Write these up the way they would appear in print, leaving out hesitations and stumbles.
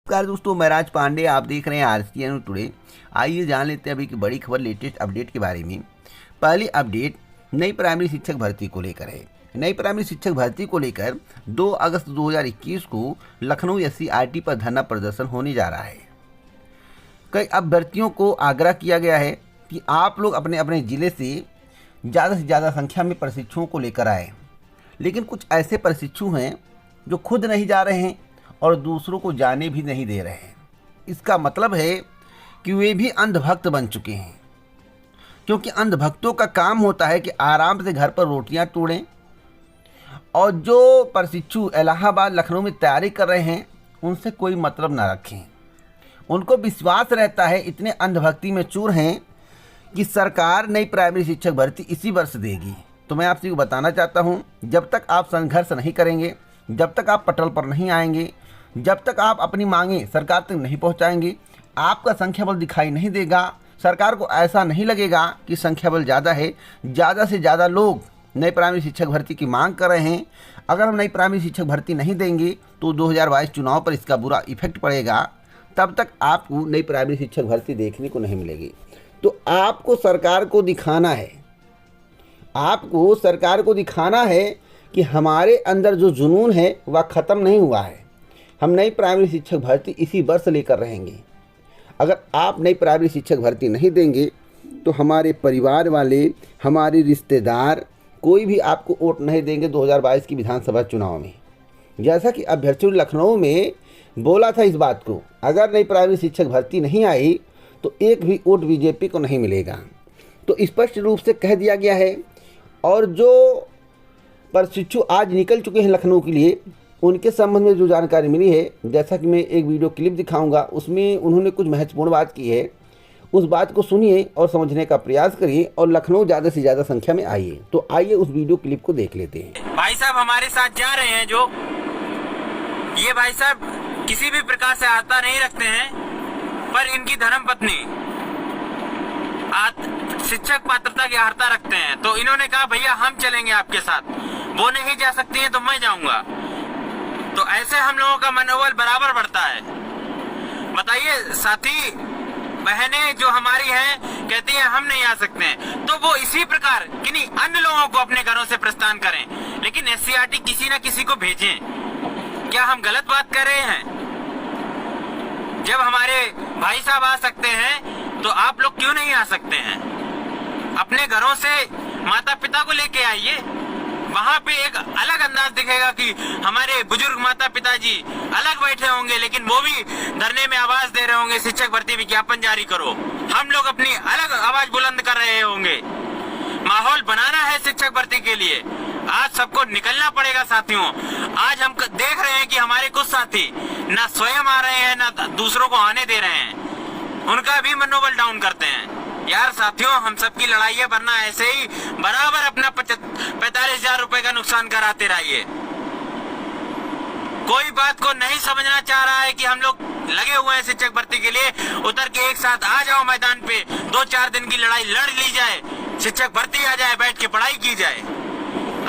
नमस्कार दोस्तों, मैं राज पांडे। आप देख रहे हैं आरसीएन टुडे। आइए जान लेते हैं अभी की बड़ी खबर, लेटेस्ट अपडेट के बारे में। पहली अपडेट नई प्राइमरी शिक्षक भर्ती को लेकर है। नई प्राइमरी शिक्षक भर्ती को लेकर 2 अगस्त 2021 को लखनऊ एससीईआरटी पर धरना प्रदर्शन होने जा रहा है। कई अभ्यर्थियों को आग्रह किया गया है कि आप लोग अपने अपने ज़िले से ज़्यादा संख्या में प्रशिक्षुओं को लेकर आए, लेकिन कुछ ऐसे प्रशिक्षु हैं जो खुद नहीं जा रहे हैं और दूसरों को जाने भी नहीं दे रहे हैं। इसका मतलब है कि वे भी अंधभक्त बन चुके हैं, क्योंकि अंधभक्तों का काम होता है कि आराम से घर पर रोटियां तोड़ें, और जो प्रशिक्षु इलाहाबाद लखनऊ में तैयारी कर रहे हैं उनसे कोई मतलब ना रखें। उनको विश्वास रहता है, इतने अंधभक्ति में चूर हैं कि सरकार नई प्राइमरी शिक्षक भर्ती इसी वर्ष देगी। तो मैं आपसे बताना चाहता हूं, जब तक आप संघर्ष नहीं करेंगे, जब तक आप पटल पर नहीं आएंगे, जब तक आप अपनी मांगें सरकार तक नहीं पहुंचाएंगे, आपका संख्या बल दिखाई नहीं देगा। सरकार को ऐसा नहीं लगेगा कि संख्या बल ज़्यादा है, ज़्यादा से ज़्यादा लोग नई प्राइमरी शिक्षक भर्ती की मांग कर रहे हैं। अगर हम नई प्राइमरी शिक्षक भर्ती नहीं देंगे तो 2022 चुनाव पर इसका बुरा इफेक्ट पड़ेगा। तब तक आपको नई प्राइमरी शिक्षक भर्ती देखने को नहीं मिलेगी। तो आपको सरकार को दिखाना है, आपको सरकार को दिखाना है कि हमारे अंदर जो जुनून है वह ख़त्म नहीं हुआ है। हम नई प्राइमरी शिक्षक भर्ती इसी वर्ष लेकर रहेंगे। अगर आप नई प्राइमरी शिक्षक भर्ती नहीं देंगे तो हमारे परिवार वाले, हमारे रिश्तेदार, कोई भी आपको वोट नहीं देंगे 2022 की विधानसभा चुनाव में। जैसा कि अभ्यर्थियों ने लखनऊ में बोला था इस बात को, अगर नई प्राइमरी शिक्षक भर्ती नहीं आई तो एक भी वोट बीजेपी को नहीं मिलेगा। तो स्पष्ट रूप से कह दिया गया है। और जो प्रशिक्षु आज निकल चुके हैं लखनऊ के लिए, उनके संबंध में जो जानकारी मिली है, जैसा कि मैं एक वीडियो क्लिप दिखाऊंगा, उसमें उन्होंने कुछ महत्वपूर्ण बात की है। उस बात को सुनिए और समझने का प्रयास करिए और लखनऊ ज़्यादा से ज़्यादा संख्या में आइए। तो आइए उस वीडियो क्लिप को देख लेते हैं। भाई साहब हमारे साथ जा रहे हैं, जो ये भाई साहब किसी भी प्रकार से आस्था नहीं रखते हैं, पर इनकी धर्मपत्नी शिक्षक पात्रता की अर्हता रखते हैं। तो इन्होंने कहा भैया हम चलेंगे आपके साथ, वो नहीं जा सकती हैं तो मैं जाऊंगा। तो ऐसे हम लोगों का मनोबल बराबर बढ़ता है। बताइए, साथी बहनें जो हमारी हैं कहती हैं हम नहीं आ सकते हैं, तो वो इसी प्रकार किन्हीं अन्य लोगों को अपने घरों से प्रस्थान करें, लेकिन एससीईआरटी किसी न किसी को भेजें। क्या हम गलत बात कर रहे हैं? जब हमारे भाई साहब आ सकते हैं तो आप लोग क्यों नहीं आ सकते हैं? अपने घरों से माता पिता को लेके आइए, वहां पे एक अलग अंदाज दिखेगा कि हमारे बुजुर्ग माता पिताजी अलग बैठे होंगे, लेकिन वो भी धरने में आवाज दे रहे होंगे शिक्षक भर्ती विज्ञापन जारी करो। हम लोग अपनी अलग आवाज बुलंद कर रहे होंगे। माहौल बनाना है शिक्षक भर्ती के लिए। आज सबको निकलना पड़ेगा साथियों। आज हम देख रहे हैं कि हमारे कुछ साथी ना स्वयं आ रहे हैं, ना दूसरों को आने दे रहे हैं। उनका भी मनोबल डाउन करते हैं। यार साथियों, हम सबकी लड़ाई है, वरना ऐसे ही बराबर अपना 45,000 रुपए का नुकसान कराते रहिए। कोई बात को नहीं समझना चाह रहा है कि हम लोग लगे हुए हैं शिक्षक भर्ती के लिए। उतर के एक साथ आ जाओ मैदान पे, 2-4 दिन की लड़ाई लड़ ली जाए, शिक्षक भर्ती आ जाए, बैठ के पढ़ाई की जाए।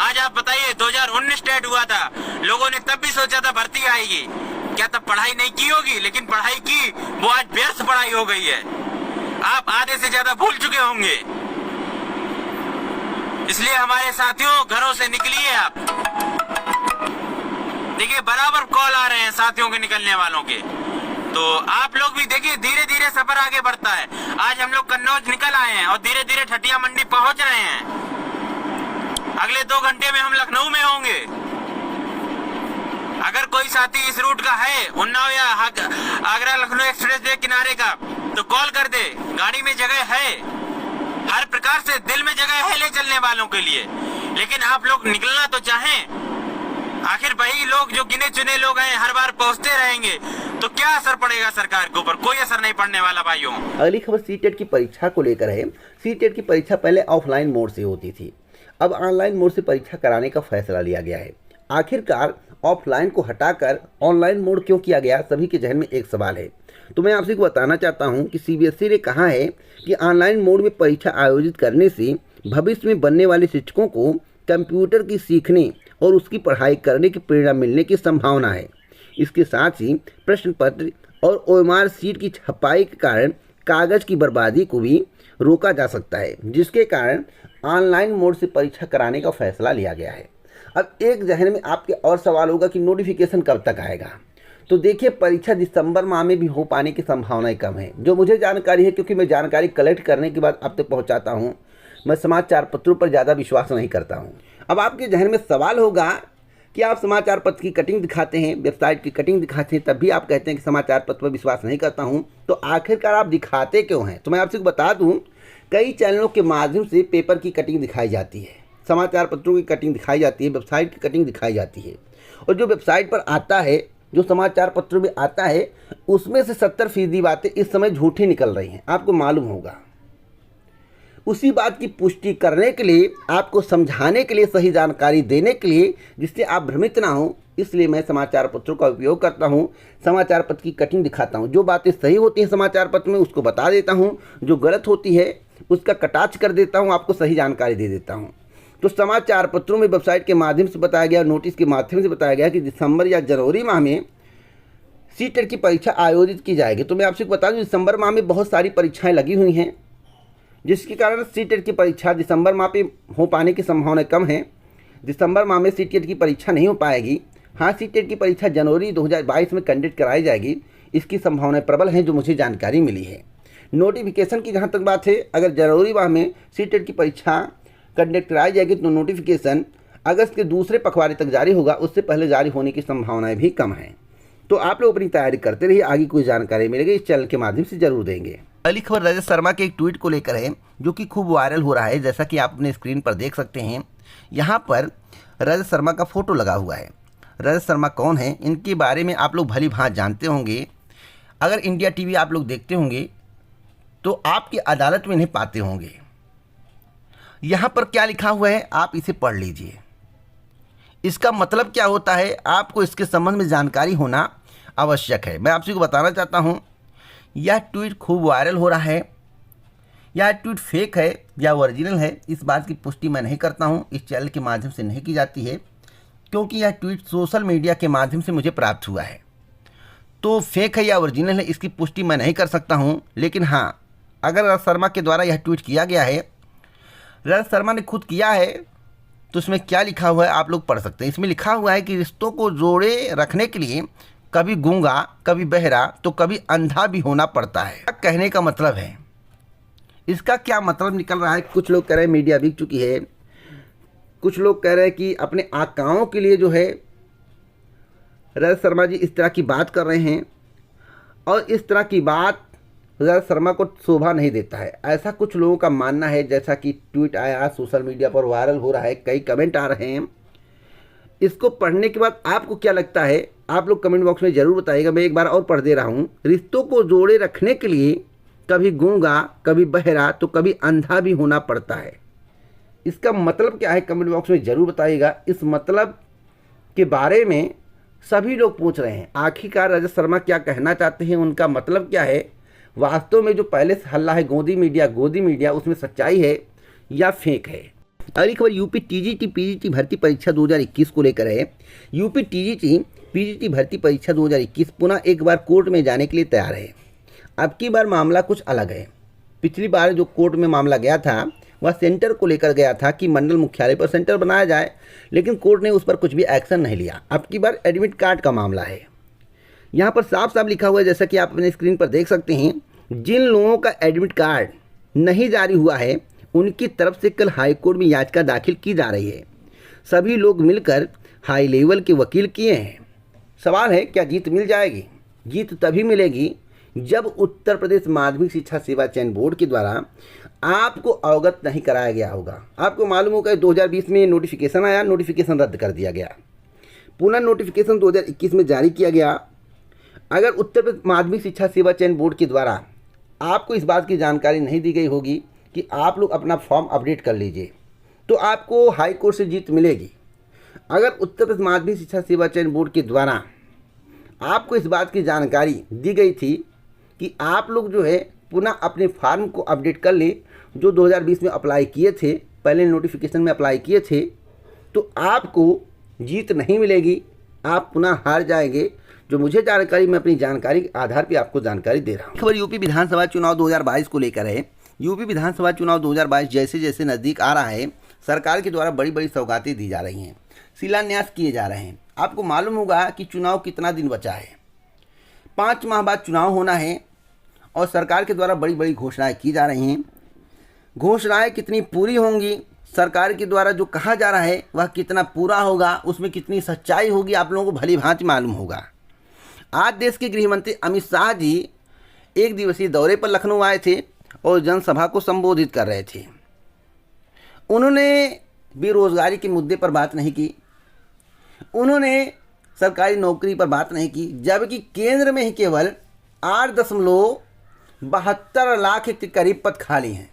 आज आप बताइए, 2019 टेट हुआ था, लोगों ने तब भी सोचा था भर्ती आएगी, क्या तब पढ़ाई नहीं की होगी? लेकिन पढ़ाई की, वो आज व्यर्थ पढ़ाई हो गई है। आप आधे से ज्यादा भूल चुके होंगे। इसलिए हमारे साथियों, घरों से निकलिए आप। देखिए बराबर कॉल आ रहे हैं साथियों के निकलने वालों के। तो आप लोग भी देखिए, धीरे धीरे सफर आगे बढ़ता है। आज हम लोग कन्नौज निकल आए हैं और धीरे धीरे ठटिया मंडी पहुंच रहे हैं। अगले 2 घंटे में हम लखनऊ में होंगे। अगर कोई साथी इस रूट का है, उन्नाव या आगरा लखनऊ एक्सप्रेस वे किनारे का, तो कॉल कर दे, गाड़ी में जगह है। हर प्रकार से दिल में जगह है ले चलने वालों के लिए। लेकिन आप लोग निकलना तो चाहें। आखिर वही लोग जो गिने चुने लोग हैं हर बार पहुंचते रहेंगे, तो क्या असर पड़ेगा सरकार के ऊपर? कोई असर नहीं पड़ने वाला भाइयों। अगली खबर सीटेट की परीक्षा को लेकर है। सीटेट की परीक्षा पहले ऑफलाइन मोड से होती थी, अब ऑनलाइन मोड से परीक्षा कराने का फैसला लिया गया है। आखिरकार ऑफलाइन को हटाकर ऑनलाइन मोड क्यों किया गया, सभी के जहन में एक सवाल है। तो मैं आपसे बताना चाहता हूं कि सीबीएसई ने कहा है कि ऑनलाइन मोड में परीक्षा आयोजित करने से भविष्य में बनने वाले शिक्षकों को कंप्यूटर की सीखने और उसकी पढ़ाई करने की प्रेरणा मिलने की संभावना है। इसके साथ ही प्रश्न पत्र और ओएमआर सीट की छपाई के कारण कागज की बर्बादी को भी रोका जा सकता है, जिसके कारण ऑनलाइन मोड से परीक्षा कराने का फैसला लिया गया है। अब एक जहन में आपके और सवाल होगा कि नोटिफिकेशन कब तक आएगा। तो देखिए, परीक्षा दिसंबर माह में भी हो पाने की संभावनाएं कम है। जो मुझे जानकारी है, क्योंकि मैं जानकारी कलेक्ट करने के बाद आप तक पहुंचाता हूं, मैं समाचार पत्रों पर ज़्यादा विश्वास नहीं करता हूं। अब आपके जहन में सवाल होगा कि आप समाचार पत्र की कटिंग दिखाते हैं, वेबसाइट की कटिंग दिखाते हैं, तब भी आप कहते हैं कि समाचार पत्र पर विश्वास नहीं करता हूं, तो आखिरकार आप दिखाते क्यों हैं? तो मैं आपसे बता दूं, कई चैनलों के माध्यम से पेपर की कटिंग दिखाई जाती है, समाचार पत्रों की कटिंग दिखाई जाती है, वेबसाइट की कटिंग दिखाई जाती है, और जो वेबसाइट पर आता है, जो समाचार पत्रों में आता है, उसमें से 70% बातें इस समय झूठी निकल रही हैं, आपको मालूम होगा। उसी बात की पुष्टि करने के लिए, आपको समझाने के लिए, सही जानकारी देने के लिए, जिससे आप भ्रमित ना हो, इसलिए मैं समाचार पत्रों का उपयोग करता हूं, समाचार पत्र की कटिंग दिखाता हूं। जो बातें सही होती हैं समाचार पत्र में उसको बता देता हूं, जो गलत होती है उसका कटाक्ष कर देता हूं, आपको सही जानकारी दे देता हूं। तो समाचार पत्रों में वेबसाइट के माध्यम से बताया गया, नोटिस के माध्यम से बताया गया कि दिसंबर या जनवरी माह में सीटेट की परीक्षा आयोजित की जाएगी। तो मैं आपसे बता दूं, दिसंबर माह में बहुत सारी परीक्षाएं लगी हुई हैं, जिसके कारण सीटेट की परीक्षा दिसंबर माह पे हो पाने की संभावना कम है। दिसंबर माह में सीटेट की परीक्षा नहीं हो पाएगी। हाँ, सीटेट की परीक्षा जनवरी 2022 में कंडक्ट कराई जाएगी, इसकी संभावनाएं प्रबल हैं, जो मुझे जानकारी मिली है। नोटिफिकेशन की जहाँ तक बात है, अगर जनवरी माह में सीटेट की परीक्षा कंडक्ट कराई जाएगी तो नोटिफिकेशन अगस्त के दूसरे पखवाड़े तक जारी होगा, उससे पहले जारी होने की संभावनाएं भी कम हैं। तो आप लोग अपनी तैयारी करते रहिए, आगे कोई जानकारी मिलेगी इस चैनल के माध्यम से जरूर देंगे। अगली खबर रजत शर्मा के एक ट्वीट को लेकर है, जो कि खूब वायरल हो रहा है। जैसा कि आप अपने स्क्रीन पर देख सकते हैं, यहाँ पर रजत शर्मा का फोटो लगा हुआ है। रजत शर्मा कौन है, इनके बारे में आप लोग भली भांति जानते होंगे। अगर इंडिया टीवी आप लोग देखते होंगे तो आपकी अदालत में इन्हें पाते होंगे। यहाँ पर क्या लिखा हुआ है, आप इसे पढ़ लीजिए। इसका मतलब क्या होता है, आपको इसके संबंध में जानकारी होना आवश्यक है। मैं आपसे को बताना चाहता हूँ, यह ट्वीट खूब वायरल हो रहा है। यह ट्वीट फेक है या ओरिजिनल है, इस बात की पुष्टि मैं नहीं करता हूँ, इस चैनल के माध्यम से नहीं की जाती है, क्योंकि यह ट्वीट सोशल मीडिया के माध्यम से मुझे प्राप्त हुआ है। तो फेक है या ओरिजिनल है, इसकी पुष्टि मैं नहीं कर सकता हूँ। लेकिन हाँ, अगर रजत शर्मा के द्वारा यह ट्वीट किया गया है, रजत शर्मा ने खुद किया है, तो इसमें क्या लिखा हुआ है आप लोग पढ़ सकते हैं। इसमें लिखा हुआ है कि रिश्तों को जोड़े रखने के लिए कभी गूंगा, कभी बहरा, तो कभी अंधा भी होना पड़ता है। क्या कहने का मतलब है, इसका क्या मतलब निकल रहा है? कुछ लोग कह रहे हैं मीडिया बिक चुकी है, कुछ लोग कह रहे हैं कि अपने आकाओं के लिए जो है रजत शर्मा जी इस तरह की बात कर रहे हैं, और इस तरह की बात रजत शर्मा को शोभा नहीं देता है, ऐसा कुछ लोगों का मानना है। जैसा कि ट्वीट आया, सोशल मीडिया पर वायरल हो रहा है, कई कमेंट आ रहे हैं। इसको पढ़ने के बाद आपको क्या लगता है, आप लोग कमेंट बॉक्स में ज़रूर बताइएगा। मैं एक बार और पढ़ दे रहा हूँ। रिश्तों को जोड़े रखने के लिए कभी गूंगा, कभी बहरा, तो कभी अंधा भी होना पड़ता है। इसका मतलब क्या है, कमेंट बॉक्स में ज़रूर बताइएगा। इस मतलब के बारे में सभी लोग पूछ रहे हैं, आखिरकार रजत शर्मा क्या कहना चाहते हैं, उनका मतलब क्या है। वास्तव में जो पहले से हल्ला है गोदी मीडिया, उसमें सच्चाई है या फेक है। अगली खबर यूपी टीजीटी पीजीटी भर्ती परीक्षा 2021 को लेकर है। यूपी टीजीटी पीजीटी भर्ती परीक्षा 2021 पुनः एक बार कोर्ट में जाने के लिए तैयार है। अब की बार मामला कुछ अलग है। पिछली बार जो कोर्ट में मामला गया था वह सेंटर को लेकर गया था कि मंडल मुख्यालय पर सेंटर बनाया जाए, लेकिन कोर्ट ने उस पर कुछ भी एक्शन नहीं लिया। अब की बार एडमिट कार्ड का मामला है। यहाँ पर साफ साफ लिखा हुआ है, जैसा कि आप अपने स्क्रीन पर देख सकते हैं, जिन लोगों का एडमिट कार्ड नहीं जारी हुआ है उनकी तरफ से कल हाईकोर्ट में याचिका दाखिल की जा रही है। सभी लोग मिलकर हाई लेवल के वकील किए हैं। सवाल है, क्या जीत मिल जाएगी? जीत तभी मिलेगी जब उत्तर प्रदेश माध्यमिक शिक्षा सेवा चयन बोर्ड के द्वारा आपको अवगत नहीं कराया गया होगा। आपको मालूम होगा 2020 में नोटिफिकेशन आया, नोटिफिकेशन रद्द कर दिया गया, पुनः नोटिफिकेशन 2021 में जारी किया गया। अगर उत्तर प्रदेश माध्यमिक शिक्षा सेवा चयन बोर्ड के द्वारा आपको इस बात की जानकारी नहीं दी गई होगी कि आप लोग अपना फॉर्म अपडेट कर लीजिए, तो आपको हाई कोर्ट से जीत मिलेगी। अगर उत्तर प्रदेश माध्यमिक शिक्षा सेवा चयन बोर्ड के द्वारा आपको इस बात की जानकारी दी गई थी कि आप लोग जो है पुनः अपने फॉर्म को अपडेट कर ले, जो 2020 में अप्लाई किए थे, पहले नोटिफिकेशन में अप्लाई किए थे, तो आपको जीत नहीं मिलेगी, आप पुनः हार जाएंगे। जो मुझे जानकारी, मैं अपनी जानकारी के आधार पर आपको जानकारी दे रहा हूँ। खबर यूपी विधानसभा चुनाव 2022 को लेकर है। यूपी विधानसभा चुनाव 2022 जैसे जैसे नज़दीक आ रहा है, सरकार के द्वारा बड़ी बड़ी सौगातें दी जा रही हैं, शिलान्यास किए जा रहे हैं। आपको मालूम होगा कि चुनाव कितना दिन बचा है, 5 माह बाद चुनाव होना है और सरकार के द्वारा बड़ी बड़ी घोषणाएं की जा रही हैं। घोषणाएं कितनी पूरी होंगी, सरकार के द्वारा जो कहा जा रहा है वह कितना पूरा होगा, उसमें कितनी सच्चाई होगी, आप लोगों को भली भांति मालूम होगा। आज देश के गृह मंत्री अमित शाह जी एक दिवसीय दौरे पर लखनऊ आए थे और जनसभा को संबोधित कर रहे थे। उन्होंने बेरोजगारी के मुद्दे पर बात नहीं की, उन्होंने सरकारी नौकरी पर बात नहीं की, जबकि केंद्र में ही केवल 8.72 लाख के करीब पद खाली हैं,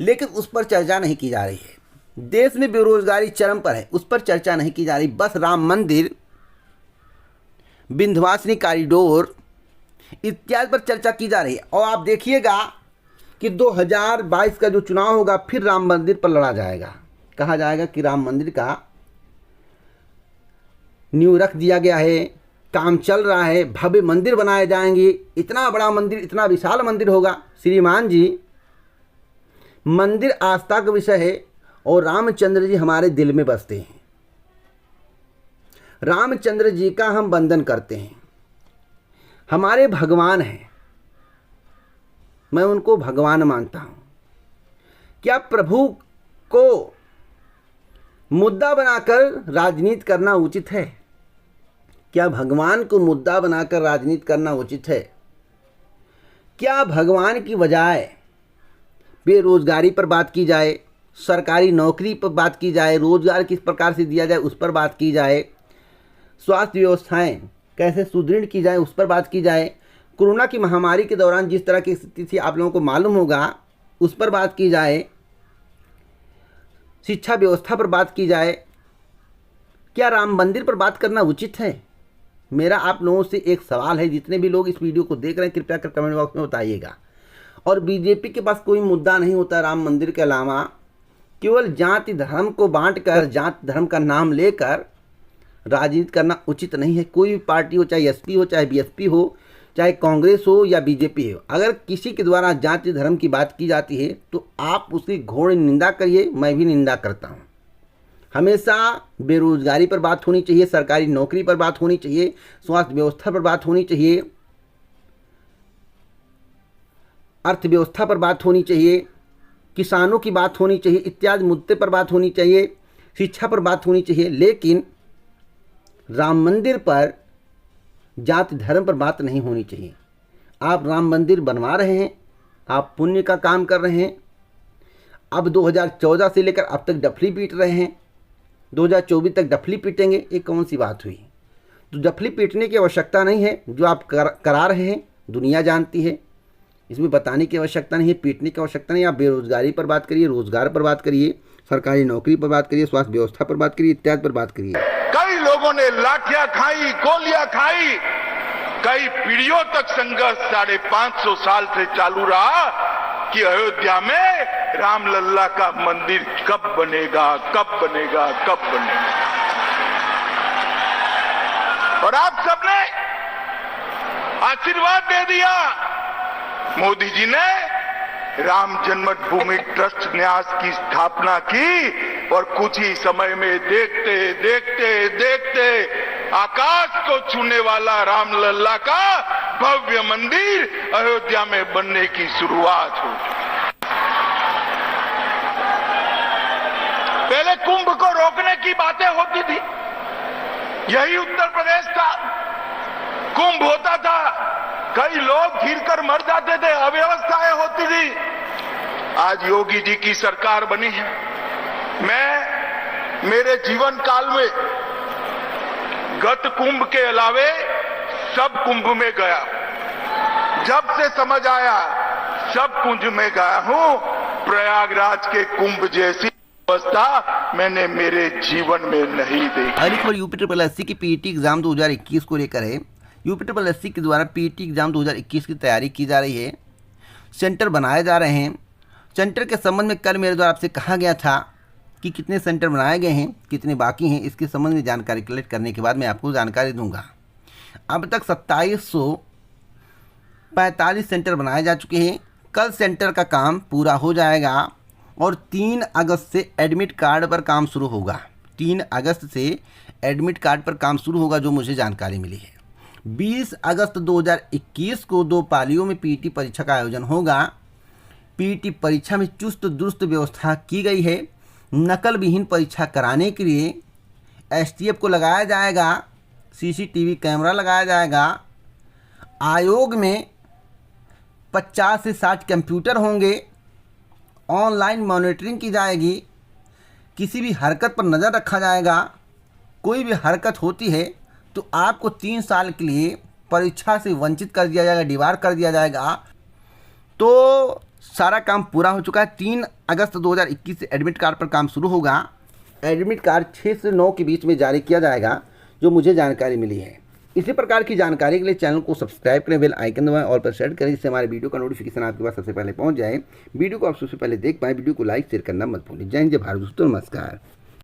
लेकिन उस पर चर्चा नहीं की जा रही है। देश में बेरोजगारी चरम पर है, उस पर चर्चा नहीं की जा रही। बस राम मंदिर, विंध्यवासिनी कॉरिडोर इत्यादि पर चर्चा की जा रही है। और आप देखिएगा कि 2022 का जो चुनाव होगा फिर राम मंदिर पर लड़ा जाएगा। कहा जाएगा कि राम मंदिर का नींव रख दिया गया है, काम चल रहा है, भव्य मंदिर बनाए जाएंगे, इतना बड़ा मंदिर, इतना विशाल मंदिर होगा। श्रीमान जी, मंदिर आस्था का विषय है और रामचंद्र जी हमारे दिल में बसते हैं। रामचंद्र जी का हम वंदन करते हैं, हमारे भगवान हैं, मैं उनको भगवान मानता हूं। क्या प्रभु को मुद्दा बनाकर राजनीति करना उचित है? क्या भगवान को मुद्दा बनाकर राजनीति करना उचित है? क्या भगवान की बजाय बेरोजगारी पर बात की जाए, सरकारी नौकरी पर बात की जाए, रोजगार किस प्रकार से दिया जाए उस पर बात की जाए, स्वास्थ्य व्यवस्थाएं कैसे सुदृढ़ की जाए उस पर बात की जाए, कोरोना की महामारी के दौरान जिस तरह की स्थिति थी आप लोगों को मालूम होगा उस पर बात की जाए, शिक्षा व्यवस्था पर बात की जाए, क्या राम मंदिर पर बात करना उचित है? मेरा आप लोगों से एक सवाल है, जितने भी लोग इस वीडियो को देख रहे हैं कृपया कर कमेंट बॉक्स में बताइएगा। और बीजेपी के पास कोई मुद्दा नहीं होता राम मंदिर के अलावा, केवल जाति धर्म को बांटकर, जाति धर्म का नाम लेकर राजनीति करना उचित नहीं है। कोई भी पार्टी हो, चाहे एसपी हो, चाहे बीएसपी हो, चाहे कांग्रेस हो या बीजेपी हो, अगर किसी के द्वारा जाति धर्म की बात की जाती है तो आप उसकी घोर निंदा करिए, मैं भी निंदा करता हूँ। हमेशा बेरोजगारी पर बात होनी चाहिए, सरकारी नौकरी पर बात होनी चाहिए, स्वास्थ्य व्यवस्था पर बात होनी चाहिए, अर्थव्यवस्था पर बात होनी चाहिए, किसानों की बात होनी चाहिए, इत्यादि मुद्दे पर बात होनी चाहिए, शिक्षा पर बात होनी चाहिए। लेकिन राम मंदिर पर जाति धर्म पर बात नहीं होनी चाहिए। आप राम मंदिर बनवा रहे हैं, आप पुण्य का काम कर रहे हैं। अब 2014 से लेकर अब तक डफली पीट रहे हैं, 2024 तक डफली पीटेंगे, ये कौन सी बात हुई? तो डफली पीटने की आवश्यकता नहीं है, जो आप करा रहे हैं दुनिया जानती है, इसमें बताने की आवश्यकता नहीं है, पीटने की आवश्यकता नहीं है। आप बेरोजगारी पर बात करिए, रोजगार पर बात करिए, सरकारी नौकरी पर बात करिए, स्वास्थ्य व्यवस्था पर बात करिए, इत्यादि पर बात करिए। कई लोगों ने लाठियां खाई, गोलियां खाई, कई पीढ़ियों तक संघर्ष 550 साल से चालू रहा कि अयोध्या में रामलल्ला का मंदिर कब बनेगा, कब बनेगा, कब बनेगा। और आप सबने आशीर्वाद दे दिया। मोदी जी ने राम जन्मभूमि ट्रस्ट न्यास की स्थापना की और कुछ ही समय में देखते देखते देखते आकाश को छूने वाला रामलल्ला का भव्य मंदिर अयोध्या में बनने की शुरुआत हो। पहले कुंभ को रोकने की बातें होती थी, यही उत्तर प्रदेश था। कुंभ होता था, कई लोग गिर कर मर जाते थे, अव्यवस्थाएं होती थी। आज योगी जी की सरकार बनी है। मैं मेरे जीवन काल में गत कुंभ के अलावे सब कुंभ में गया। जब से समझ आया सब कुंभ में गया हूं, प्रयागराज के कुंभ जैसी अवस्था मैंने मेरे जीवन में नहीं देखी। अगली खबर यूपी SSC की पीईटी एग्जाम 2021 को लेकर है। यूपी SSC के द्वारा पीईटी एग्जाम 2021 की तैयारी की जा रही है, सेंटर बनाए जा रहे हैं। सेंटर के संबंध में कल मेरे द्वारा आपसे कहा गया था कि कितने सेंटर बनाए गए हैं, कितने बाकी हैं, इसके संबंध में जानकारी कलेक्ट करने के बाद मैं आपको जानकारी दूंगा। अब तक 2745 सेंटर बनाए जा चुके हैं। कल सेंटर का काम पूरा हो जाएगा और 3 अगस्त से एडमिट कार्ड पर काम शुरू होगा। 3 अगस्त से एडमिट कार्ड पर काम शुरू होगा, जो मुझे जानकारी मिली है। 20 अगस्त 2021 को 2 पालियों में पीटी परीक्षा का आयोजन होगा। पीटी परीक्षा में चुस्त दुरुस्त व्यवस्था की गई है। नकल विहीन परीक्षा कराने के लिए एसटीएफ को लगाया जाएगा, सीसीटीवी कैमरा लगाया जाएगा। आयोग में 50 से 60 कंप्यूटर होंगे। ऑनलाइन मॉनिटरिंग की जाएगी। किसी भी हरकत पर नज़र रखा जाएगा। कोई भी हरकत होती है तो आपको 3 साल के लिए परीक्षा से वंचित कर दिया जाएगा, डिबार कर दिया जाएगा। तो सारा काम पूरा हो चुका है। 3 अगस्त 2021 से एडमिट कार्ड पर काम शुरू होगा। एडमिट कार्ड 6 से 9 के बीच में जारी किया जाएगा, जो मुझे जानकारी मिली है। इसी प्रकार की जानकारी के लिए चैनल को सब्सक्राइब करें, बेल आइकन दबाएं और पर सेट करें, जिससे हमारे वीडियो का नोटिफिकेशन आपके पास सबसे पहले पहुंच जाए। वीडियो को आप सबसे पहले देख पाएँ। वीडियो को लाइक शेयर करना मत भूलें। जय हिंद, जय भारत दोस्तों, नमस्कार।